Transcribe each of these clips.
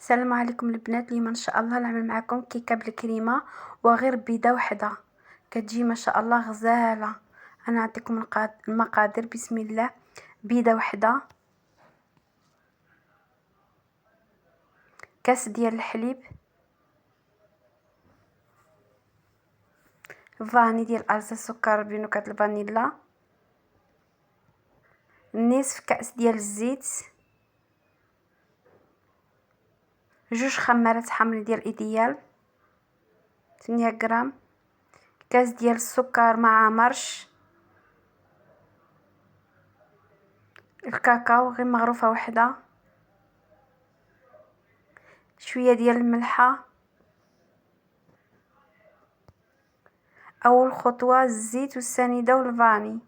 السلام عليكم البنات. اليوم ان شاء الله نعمل معكم كيكه بالكريمه وغير بيضه وحده كتجي ما شاء الله غزاله. انا نعطيكم المقادير. بسم الله. بيضه وحده، كاس ديال الحليب، فاني ديال ارز السكر بنكهه الفانيلا، نصف كاس ديال الزيت، جوج خمارات حمر ديال ايديال 8 غرام، كاس ديال السكر مع مرش، الكاكاو غير مغروفه وحده، شويه ديال الملحه. اول خطوه الزيت والسنيده والفاني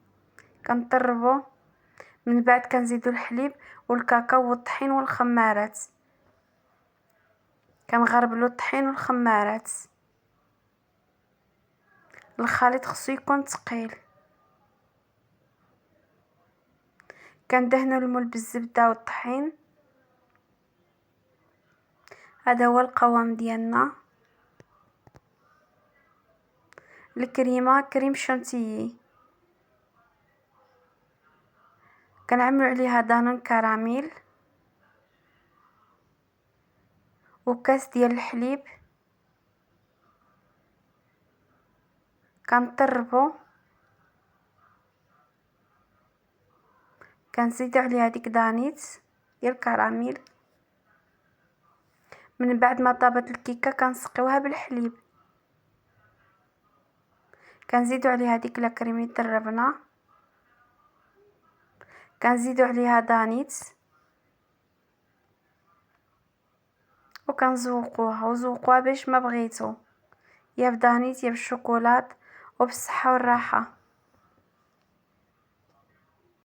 كنطربو، من بعد كنزيدو الحليب والكاكاو والطحين والخمارات، كنغربلو الطحين والخمارات. الخليط خصو يكون ثقيل. كندهنو المول بالزبده والطحين. هذا هو القوام ديالنا. الكريمه كريم شانتيي، كنعملو عليها دانون كراميل وكاس ديال الحليب، كنطربو، كنزيدو عليها ديك دانيت ديال كراميل. من بعد ما طابت الكيكه كنسقيوها بالحليب، كنزيدو عليها ديك لا كريم اللي طربنا، كنزيدو عليها دانيت وكنزوقوها باش ما بغيتو، يا بدانيت يا بالشوكولات، وبالصحه والراحه.